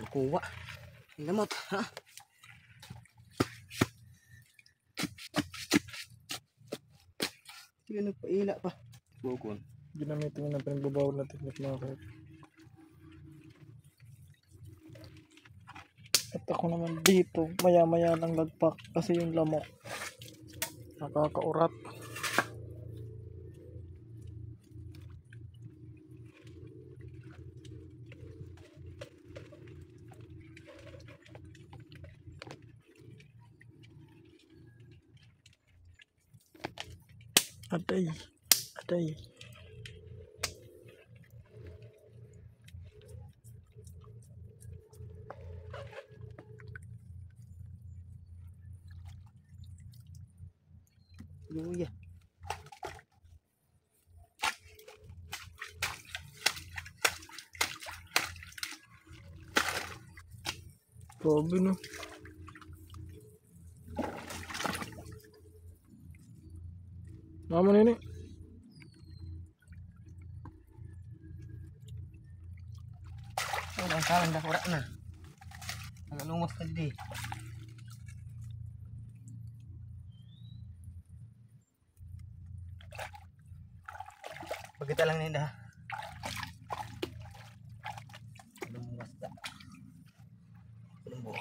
kuha. Lamot, ha? Hindi nagpaila pa. Bukon. Ginamitin na pinagbabawal na technique mga kahit. At ako naman dito, maya-maya lang lagpak kasi yung lamok nakakaurat. Atay. Luya. Grabe no. Naman ini. Ang kalan dah kurak na. Ang lumos tadi. Pagkita lang ninda. Lumos dah. Lumbo.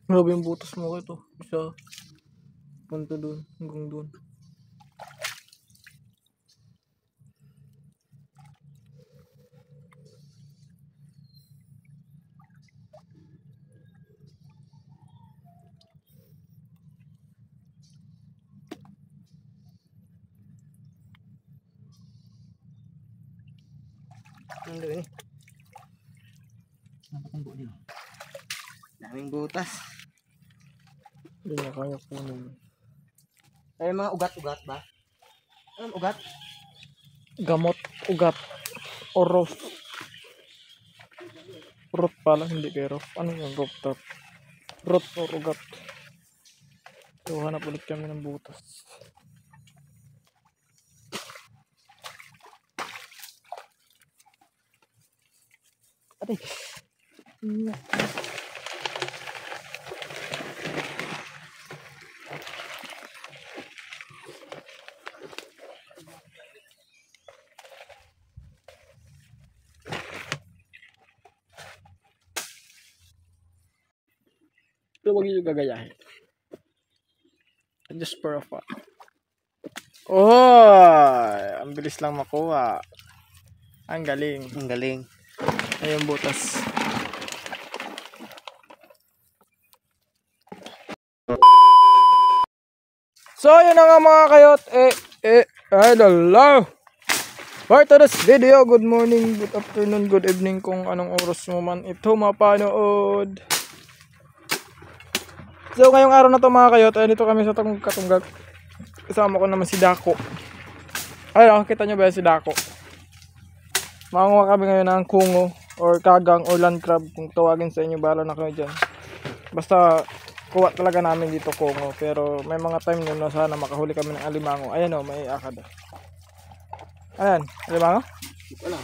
Grabe yung butas mo ito. Isa. Punta doon. Hanggang doon. Ano ini? Ang tumbo niyo. Daming butas. Hindi na kaya kunin. Ay mga ugat-ugat ba? Anong ugat? Gamot, ugat, o roof. Root pala, hindi kay roof. Ano yung roof top? Root or ugat. So, hanap ulit kami ng butas. Atay. Pero wag yung gagayahin. Just for a fun. Oh! Ang bilis lang makuha. Ang galing. Ang galing. Ayun butas. So, yun na nga mga kayot. Hello! For today's video, good morning, good afternoon, good evening kung anong oras mo man ito mapanood. So, ngayong araw na to mga kayot, ay dito kami sa Katunggag. Kasama ko naman si Dako. Ay, nakakita nyo ba si Dako? Makanguha kami ngayon ng kungo or kagang or land crab kung tawagin sa inyo, bahala na kayo dyan. Basta kuha talaga namin dito kungo, pero may mga time nun na sana makahuli kami ng alimango. Ayan o, may akad. Ayan, alimango? Wala.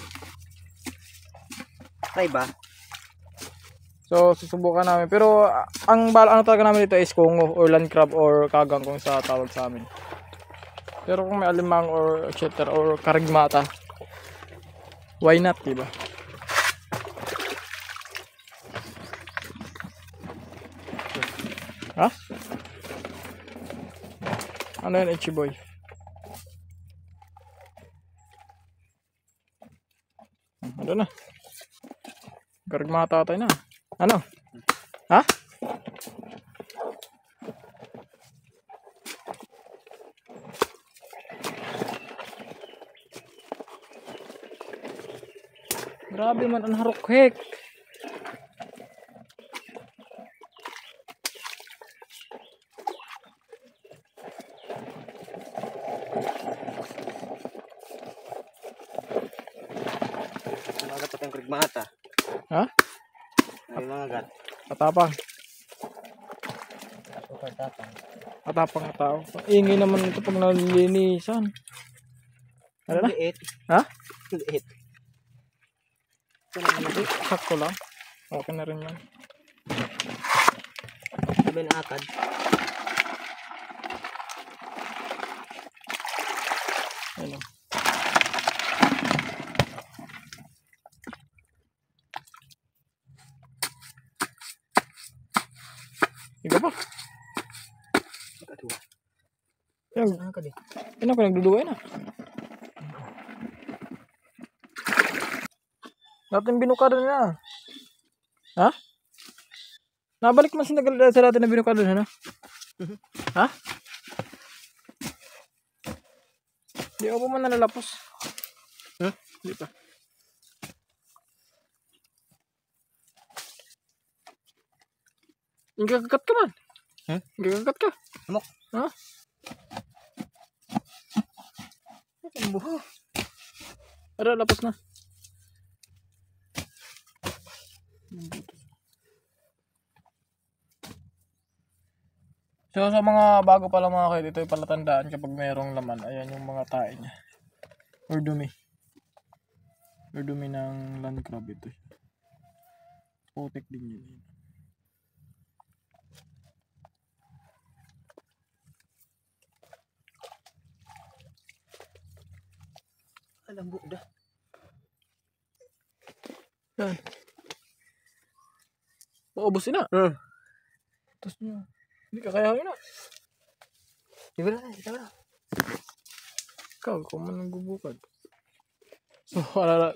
Try ba? So susubukan namin, pero ang ano talaga namin dito is kungo or land crab or kagang kung sa tawag sa amin. Pero kung may alimango or etc or karigmata, why not, diba? Ha? Ano yun, Ichiboy? Ano na? Karigmata tayo na. Ano? Ha? Grabe man ang harukhek. Mga gat ang krigmata. Ha? Ay mga gat. Patapang. Tapang. Matapang na tao. Ang ingay naman ito pag nalilinisan. Ano na? Liit. Ha? Liit. Sakto lang. Okay na rin yan. Diba yung akad? Ano? Iba pa. Kadua. Yan. Akad eh. Yan ako nagduduway na. Natin binukado na. Ha? Nabalik man sa natin na binukado na. Ha? Di ako pa man nalalapos. Di pa. Hindi kakakat ka man. Hindi kakakat ka. Amok. Ha? Ang buho. Ara, lapos na. So sa mga bago pa lang mga kayo, ito yung palatandaan kapag mayroong laman. Ayan yung mga tae niya. Or dumi. Or dumi ng land crab ito. Putik din yun. Alam buo dah. Yan. Paubusin na. Tapos nyo. Hindi ka kayahin na. Diba na? Diba na? Ikaw man ang gubukad. So,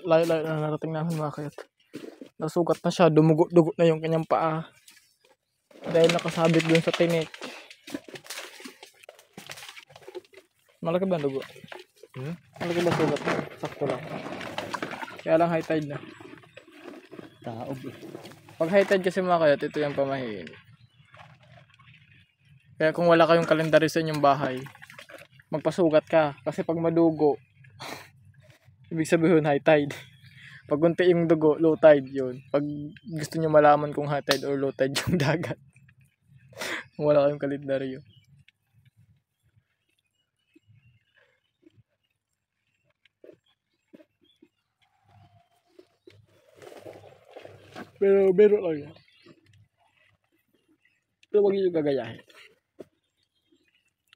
layo-layo na narating namin mga kayat. Nasugat na siya. Dumugo-dugo na yung kanyang paa. Dahil nakasabit dun sa tinik. Malaki ba ang dugo? Malaki ba sugat? Sakto lang. Kaya lang high tide na. Taob eh. Pag high tide kasi mga kayat, ito yung pamahiin. Kaya kung wala kayong kalendary sa inyong bahay, magpasugat ka. Kasi pag madugo, ibig sabihin high tide. Pag unti yung dugo, low tide yun. Pag gusto nyo malaman kung high tide or low tide yung dagat. Kung wala kayong kalendary yun. Pero lang yan. Pero wag nyo gagayahin.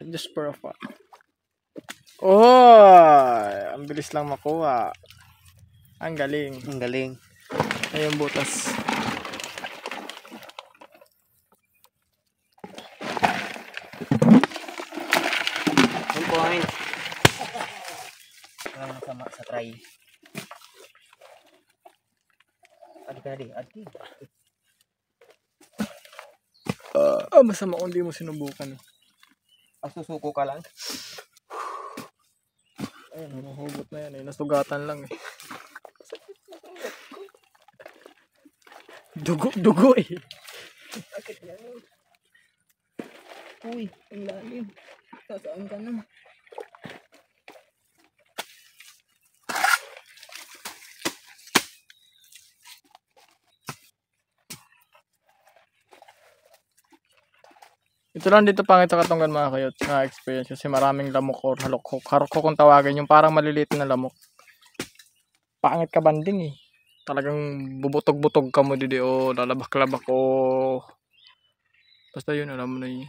Just for a fun. Oh! Ang bilis lang makuha. Ang galing. Ang galing. Ayun butas. 1 point. Walang masama sa try. Adi. Masama kung di mo sinubukan. Susuko ka lang. Ayun, mahugot na yan eh. Nasugatan lang eh. Dugo eh. Bakit yan? Uy, ang lalim. Sasaan ka na? Ito lang dito pangit sa Katunggan mga kayot na experience kasi maraming lamok or halukok. Harukok kung tawagin, yung parang maliliit na lamok. Pangit ka banding eh. Talagang bubutog-butog ka mo didi o lalabak-labak o basta yun, alam mo na yun.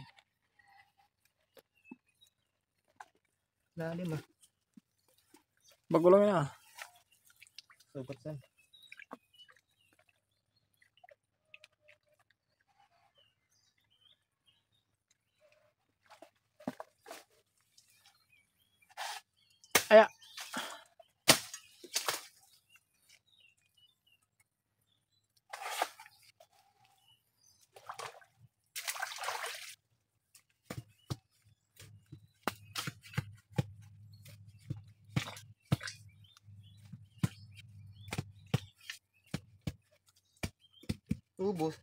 Lalim ah. Bago lang yun ah. Sugot saan? Aya. Ubos.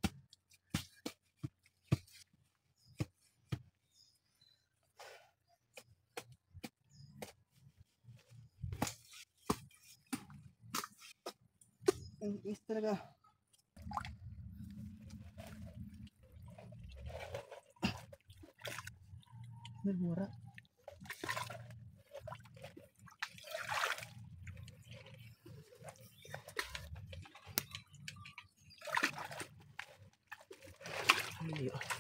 Ang is talaga. Mura. Hindi.